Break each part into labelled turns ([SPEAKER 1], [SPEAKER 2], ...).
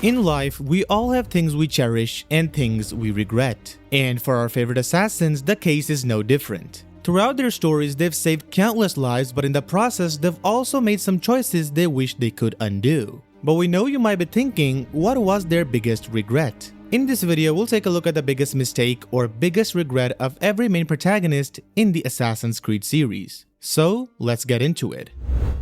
[SPEAKER 1] In life, we all have things we cherish and things we regret. And for our favorite assassins, the case is no different. Throughout their stories, they've saved countless lives, but in the process, they've also made some choices they wish they could undo. But we know you might be thinking, what was their biggest regret? In this video, we'll take a look at the biggest mistake or biggest regret of every main protagonist in the Assassin's Creed series. So, let's get into it.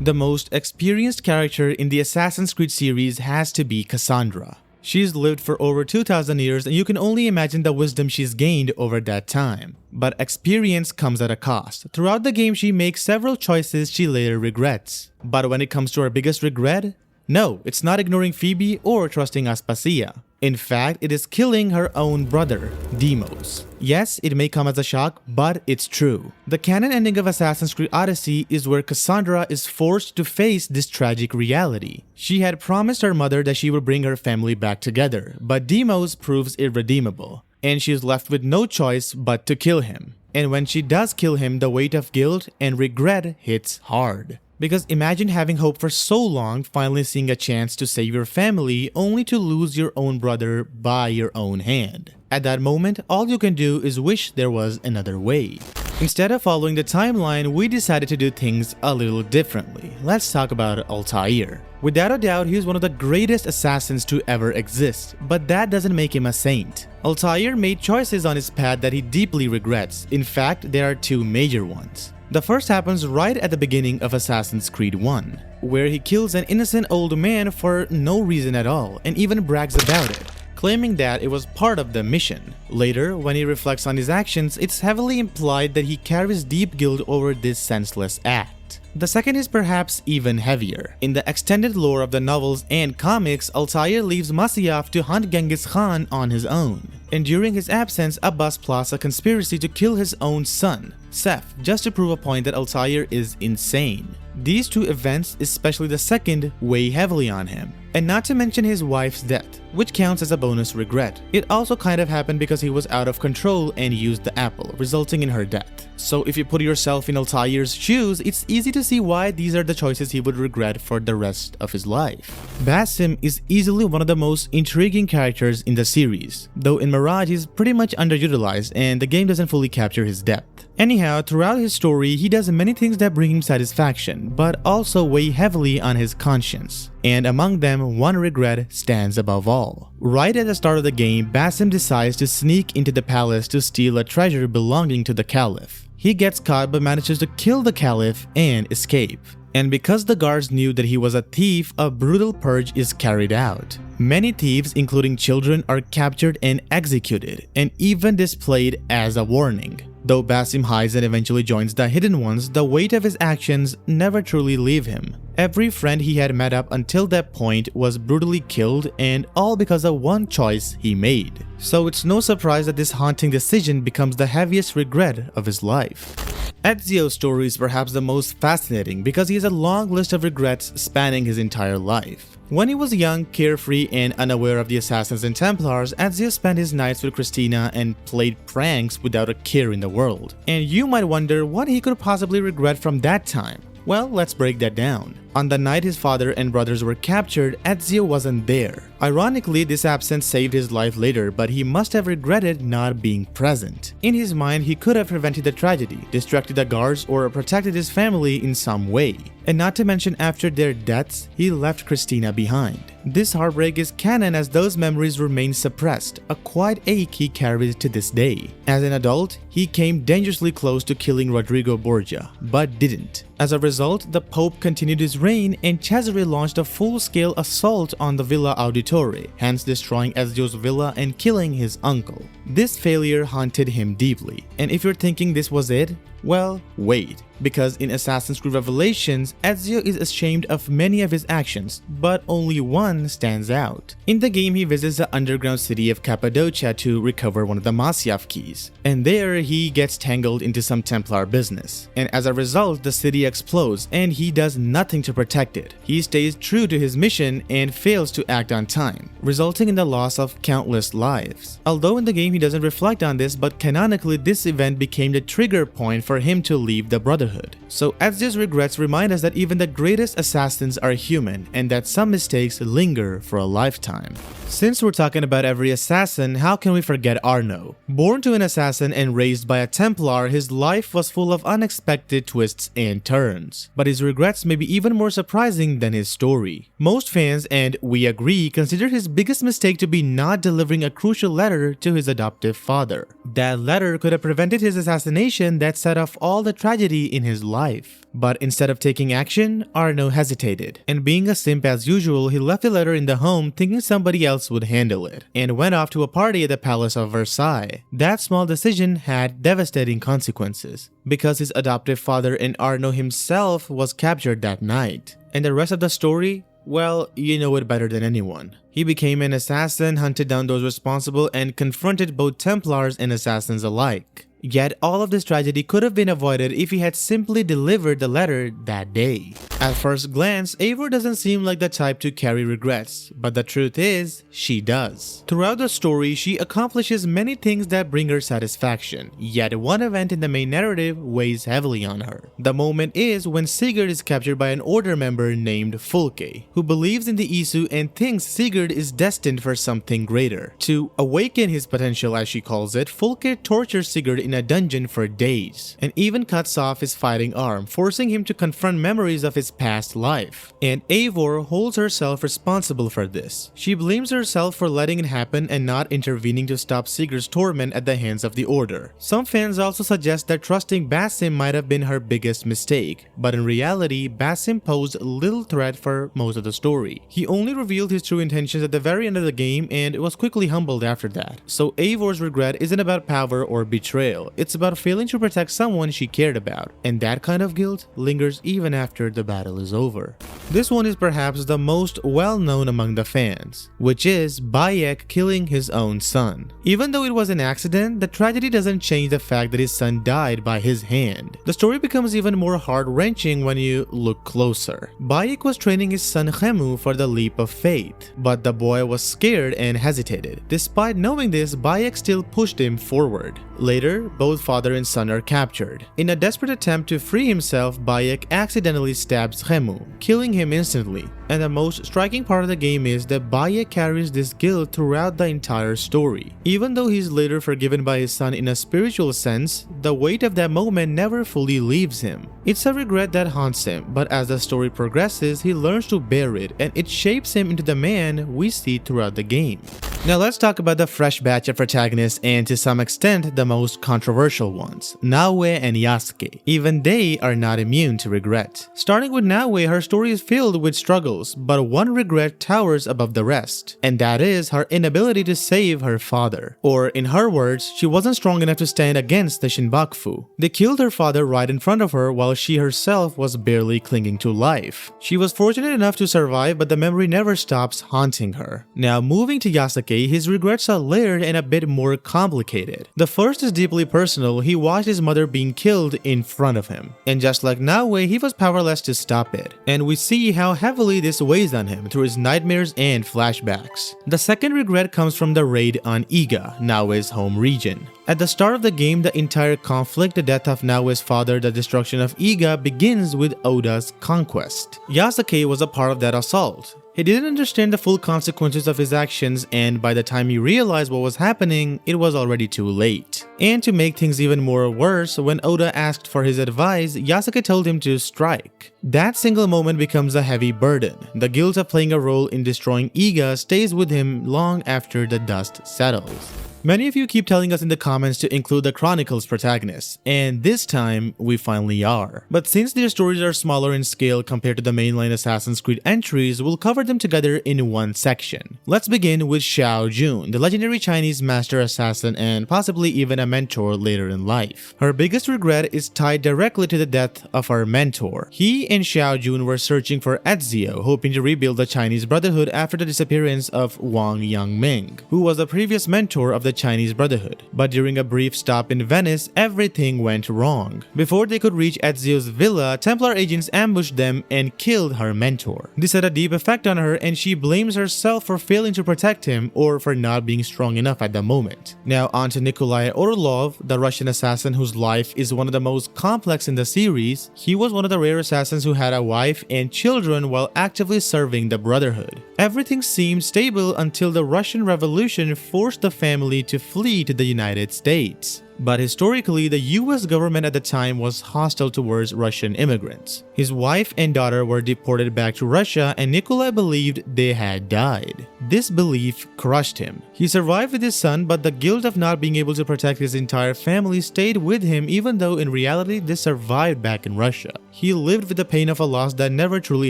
[SPEAKER 1] The most experienced character in the Assassin's Creed series has to be Kassandra. She's lived for over 2,000 years and you can only imagine the wisdom she's gained over that time. But experience comes at a cost. Throughout the game, she makes several choices she later regrets. But when it comes to her biggest regret, no, it's not ignoring Phoebe or trusting Aspasia. In fact, it is killing her own brother, Deimos. Yes, it may come as a shock, but it's true. The canon ending of Assassin's Creed Odyssey is where Kassandra is forced to face this tragic reality. She had promised her mother that she would bring her family back together, but Deimos proves irredeemable, and she is left with no choice but to kill him. And when she does kill him, the weight of guilt and regret hits hard. Because imagine having hope for so long, finally seeing a chance to save your family, only to lose your own brother by your own hand. At that moment, all you can do is wish there was another way. Instead of following the timeline, we decided to do things a little differently. Let's talk about Altair. Without a doubt, he's one of the greatest assassins to ever exist, but that doesn't make him a saint. Altair made choices on his path that he deeply regrets. In fact, there are two major ones. The first happens right at the beginning of Assassin's Creed 1, where he kills an innocent old man for no reason at all and even brags about it, claiming that it was part of the mission. Later, when he reflects on his actions, it's heavily implied that he carries deep guilt over this senseless act. The second is perhaps even heavier. In the extended lore of the novels and comics, Altair leaves Masyaf to hunt Genghis Khan on his own. And during his absence, Abbas plots a conspiracy to kill his own son, Seth, just to prove a point that Altair is insane. These two events, especially the second, weigh heavily on him. And not to mention his wife's death, which counts as a bonus regret. It also kind of happened because he was out of control and used the apple, resulting in her death. So if you put yourself in Altair's shoes, it's easy to see why these are the choices he would regret for the rest of his life. Basim is easily one of the most intriguing characters in the series, though in Mirage he's pretty much underutilized and the game doesn't fully capture his depth. Anyhow, throughout his story, he does many things that bring him satisfaction, but also weigh heavily on his conscience. And among them, one regret stands above all. Right at the start of the game, Basim decides to sneak into the palace to steal a treasure belonging to the Caliph. He gets caught but manages to kill the Caliph and escape. And because the guards knew that he was a thief, a brutal purge is carried out. Many thieves, including children, are captured and executed, and even displayed as a warning. Though Basim hides and eventually joins the Hidden Ones, the weight of his actions never truly leave him. Every friend he had met up until that point was brutally killed, and all because of one choice he made. So it's no surprise that this haunting decision becomes the heaviest regret of his life. Ezio's story is perhaps the most fascinating because he has a long list of regrets spanning his entire life. When he was young, carefree, and unaware of the Assassins and Templars, Ezio spent his nights with Christina and played pranks without a care in the world. And you might wonder what he could possibly regret from that time. Well, let's break that down. On the night his father and brothers were captured, Ezio wasn't there. Ironically, this absence saved his life later, but he must have regretted not being present. In his mind, he could have prevented the tragedy, distracted the guards, or protected his family in some way. And not to mention, after their deaths, he left Christina behind. This heartbreak is canon as those memories remain suppressed, a quiet ache he carries to this day. As an adult, he came dangerously close to killing Rodrigo Borgia, but didn't. As a result, the Pope continued his reign and Cesare launched a full-scale assault on the Villa Auditore, hence destroying Ezio's villa and killing his uncle. This failure haunted him deeply. And if you're thinking this was it, well, wait, because in Assassin's Creed Revelations, Ezio is ashamed of many of his actions, but only one stands out. In the game, he visits the underground city of Cappadocia to recover one of the Masyaf keys, and there he gets tangled into some Templar business. And as a result, the city explodes and he does nothing to protect it. He stays true to his mission and fails to act on time, resulting in the loss of countless lives. Although in the game he doesn't reflect on this, but canonically this event became the trigger point for him to leave the Brotherhood. So Ezio's regrets remind us that even the greatest assassins are human and that some mistakes linger for a lifetime. Since we're talking about every assassin, how can we forget Arno? Born to an assassin and raised by a Templar, his life was full of unexpected twists and turns. But his regrets may be even more surprising than his story. Most fans, and we agree, consider his biggest mistake to be not delivering a crucial letter to his adoptive father. That letter could have prevented his assassination that set off all the tragedy in his life. But instead of taking action, Arno hesitated. And being a simp as usual, he left the letter in the home thinking somebody else would handle it, and went off to a party at the Palace of Versailles. That small decision had devastating consequences, because his adoptive father and Arno himself was captured that night. And the rest of the story? Well, you know it better than anyone. He became an assassin, hunted down those responsible, and confronted both Templars and assassins alike. Yet all of this tragedy could have been avoided if he had simply delivered the letter that day. At first glance, Eivor doesn't seem like the type to carry regrets, but the truth is, she does. Throughout the story, she accomplishes many things that bring her satisfaction, yet one event in the main narrative weighs heavily on her. The moment is when Sigurd is captured by an order member named Fulke, who believes in the Isu and thinks Sigurd is destined for something greater. To awaken his potential, as she calls it, Fulke tortures Sigurd in a dungeon for days, and even cuts off his fighting arm, forcing him to confront memories of his past life. And Eivor holds herself responsible for this. She blames herself for letting it happen and not intervening to stop Sigurd's torment at the hands of the Order. Some fans also suggest that trusting Basim might have been her biggest mistake, but in reality, Basim posed little threat for most of the story. He only revealed his true intentions at the very end of the game and was quickly humbled after that. So Eivor's regret isn't about power or betrayal. It's about failing to protect someone she cared about, and that kind of guilt lingers even after the battle is over. This one is perhaps the most well-known among the fans, which is Bayek killing his own son. Even though it was an accident, the tragedy doesn't change the fact that his son died by his hand. The story becomes even more heart-wrenching when you look closer. Bayek was training his son Khemu for the leap of faith, but the boy was scared and hesitated. Despite knowing this, Bayek still pushed him forward. Later, both father and son are captured. In a desperate attempt to free himself, Bayek accidentally stabs Khemu, killing him instantly. And the most striking part of the game is that Bayek carries this guilt throughout the entire story. Even though he's later forgiven by his son in a spiritual sense, the weight of that moment never fully leaves him. It's a regret that haunts him, but as the story progresses, he learns to bear it, and it shapes him into the man we see throughout the game. Now let's talk about the fresh batch of protagonists, and to some extent the most controversial ones, Naoe and Yasuke. Even they are not immune to regret. Starting with Naoe, her story is filled with struggles, but one regret towers above the rest, and that is her inability to save her father. Or in her words, she wasn't strong enough to stand against the Shinbaku. They killed her father right in front of her while she herself was barely clinging to life. She was fortunate enough to survive, but the memory never stops haunting her. Now moving to Yasuke, his regrets are layered and a bit more complicated. The first is deeply personal. He watched his mother being killed in front of him, and just like Naoe, he was powerless to stop it. And we see how heavily this weighs on him through his nightmares and flashbacks. The second regret comes from the raid on Iga, Naoe's home region. At the start of the game, the entire conflict, the death of Naoe's father, the destruction of Iga, begins with Oda's conquest. Yasuke was a part of that assault. He didn't understand the full consequences of his actions, and by the time he realized what was happening, it was already too late. And to make things even more worse, when Oda asked for his advice, Yasuke told him to strike. That single moment becomes a heavy burden. The guilt of playing a role in destroying Iga stays with him long after the dust settles. Many of you keep telling us in the comments to include the Chronicles protagonists, and this time we finally are. But since their stories are smaller in scale compared to the mainline Assassin's Creed entries, we'll cover them together in one section. Let's begin with Shao Jun, the legendary Chinese master assassin and possibly even a mentor later in life. Her biggest regret is tied directly to the death of her mentor. He and Shao Jun were searching for Ezio, hoping to rebuild the Chinese Brotherhood after the disappearance of Wang Yangming, who was the previous mentor of the the Chinese Brotherhood, but during a brief stop in Venice, everything went wrong. Before they could reach Ezio's villa, Templar agents ambushed them and killed her mentor. This had a deep effect on her, and she blames herself for failing to protect him or for not being strong enough at the moment. Now on to Nikolai Orelov, the Russian assassin whose life is one of the most complex in the series. He was one of the rare assassins who had a wife and children while actively serving the Brotherhood. Everything seemed stable until the Russian Revolution forced the family to flee to the United States. But historically, the US government at the time was hostile towards Russian immigrants. His wife and daughter were deported back to Russia, and Nikolai believed they had died. This belief crushed him. He survived with his son, but the guilt of not being able to protect his entire family stayed with him, even though in reality they survived back in Russia. He lived with the pain of a loss that never truly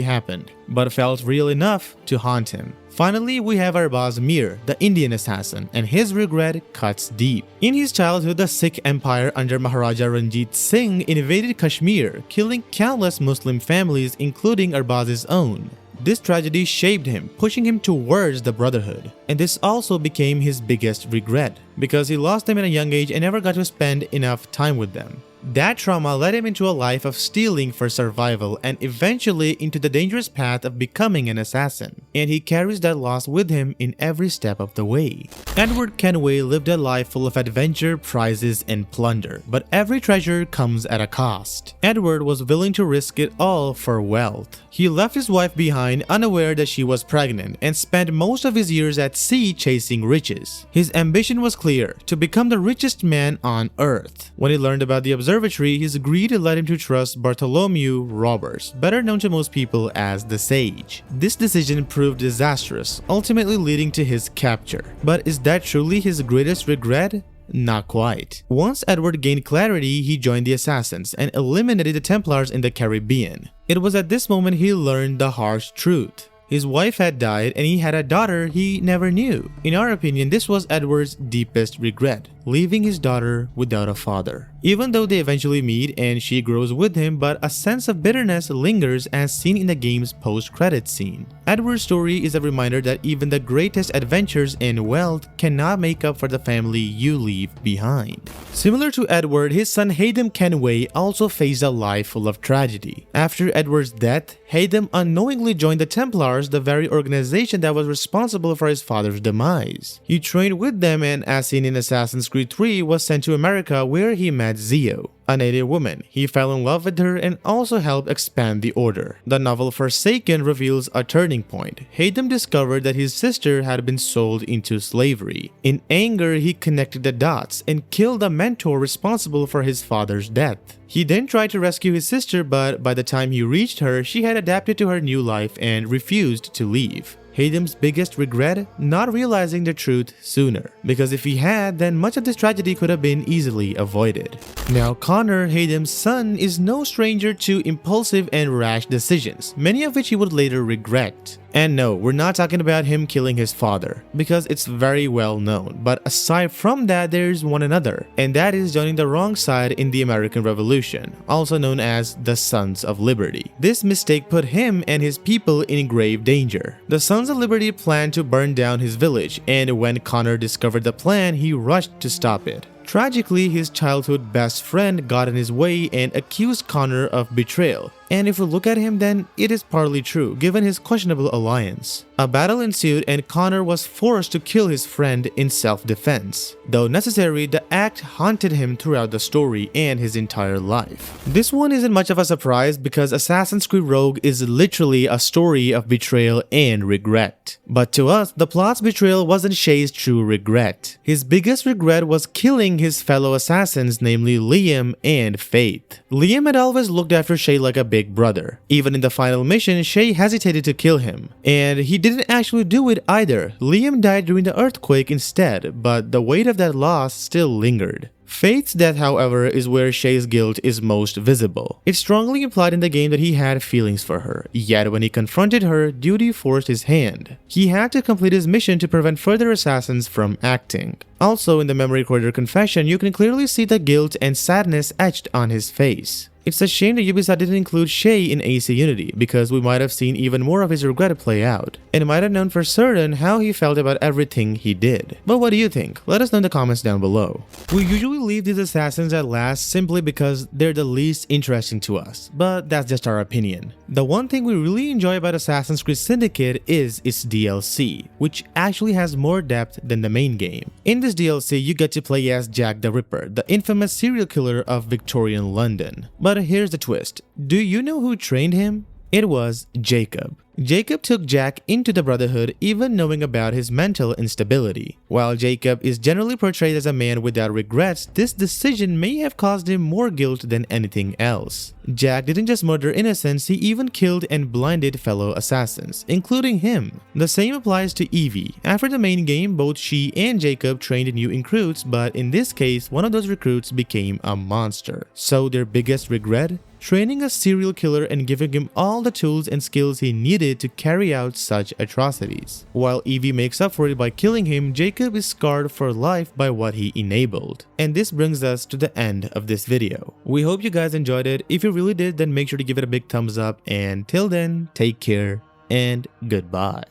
[SPEAKER 1] happened, but felt real enough to haunt him. Finally, we have Arbaaz Mir, the Indian assassin, and his regret cuts deep. In his childhood, the Sikh Empire under Maharaja Ranjit Singh invaded Kashmir, killing countless Muslim families, including Arbaaz's own. This tragedy shaped him, pushing him towards the Brotherhood. And this also became his biggest regret, because he lost them at a young age and never got to spend enough time with them. That trauma led him into a life of stealing for survival and eventually into the dangerous path of becoming an assassin. And he carries that loss with him in every step of the way. Edward Kenway lived a life full of adventure, prizes, and plunder, but every treasure comes at a cost. Edward was willing to risk it all for wealth. He left his wife behind unaware that she was pregnant and spent most of his years at sea chasing riches. His ambition was clear: to become the richest man on earth. When he learned about the observatory, his greed led him to trust Bartholomew Roberts, better known to most people as the Sage. This decision proved disastrous, ultimately leading to his capture. But is that truly his greatest regret? Not quite. Once Edward gained clarity, he joined the Assassins and eliminated the Templars in the Caribbean. It was at this moment he learned the harsh truth. His wife had died and he had a daughter he never knew. In our opinion, this was Edward's deepest regret, leaving his daughter without a father. Even though they eventually meet and she grows with him, but a sense of bitterness lingers as seen in the game's post-credits scene. Edward's story is a reminder that even the greatest adventures and wealth cannot make up for the family you leave behind. Similar to Edward, his son Haytham Kenway also faced a life full of tragedy. After Edward's death, Haytham unknowingly joined the Templars, the very organization that was responsible for his father's demise. He trained with them and, as seen in Assassin's Creed 3, was sent to America where he met Ezio, a native woman. He fell in love with her and also helped expand the order. The novel Forsaken reveals a turning point. Haytham discovered that his sister had been sold into slavery. In anger, he connected the dots and killed the mentor responsible for his father's death. He then tried to rescue his sister, but by the time he reached her, she had adapted to her new life and refused to leave. Haytham's biggest regret? Not realizing the truth sooner, because if he had, then much of this tragedy could have been easily avoided. Now Connor, Haytham's son, is no stranger to impulsive and rash decisions, many of which he would later regret. And no, we're not talking about him killing his father, because it's very well known. But aside from that, there's one another, and that is joining the wrong side in the American Revolution, also known as the Sons of Liberty. This mistake put him and his people in grave danger. The Sons of Liberty planned to burn down his village, and when Connor discovered the plan, he rushed to stop it. Tragically, his childhood best friend got in his way and accused Connor of betrayal. And if we look at him, then it is partly true, given his questionable alliance. A battle ensued and Connor was forced to kill his friend in self-defense. Though necessary, the act haunted him throughout the story and his entire life. This one isn't much of a surprise because Assassin's Creed Rogue is literally a story of betrayal and regret. But to us, the plot's betrayal wasn't Shay's true regret. His biggest regret was killing his fellow assassins, namely Liam and Faith. Liam had always looked after Shay like a big brother. Even in the final mission, Shay hesitated to kill him. And he didn't actually do it either. Liam died during the earthquake instead, but the weight of that loss still lingered. Faith's death, however, is where Shay's guilt is most visible. It's strongly implied in the game that he had feelings for her, yet when he confronted her, duty forced his hand. He had to complete his mission to prevent further assassins from acting. Also, in the memory recorder confession, you can clearly see the guilt and sadness etched on his face. It's a shame that Ubisoft didn't include Shay in AC Unity, because we might have seen even more of his regret play out, and might have known for certain how he felt about everything he did. But what do you think? Let us know in the comments down below. We usually leave these assassins at last simply because they're the least interesting to us, but that's just our opinion. The one thing we really enjoy about Assassin's Creed Syndicate is its DLC, which actually has more depth than the main game. In this DLC, you get to play as Jack the Ripper, the infamous serial killer of Victorian London. But here's the twist. Do you know who trained him? It was Jacob. Jacob took Jack into the Brotherhood even knowing about his mental instability. While Jacob is generally portrayed as a man without regrets, this decision may have caused him more guilt than anything else. Jack didn't just murder innocents, he even killed and blinded fellow assassins, including him. The same applies to Evie. After the main game, both she and Jacob trained new recruits, but in this case, one of those recruits became a monster. So their biggest regret? Training a serial killer and giving him all the tools and skills he needed to carry out such atrocities. While Evie makes up for it by killing him, Jacob is scarred for life by what he enabled. And this brings us to the end of this video. We hope you guys enjoyed it. If you really did, then make sure to give it a big thumbs up, and till then, take care and goodbye.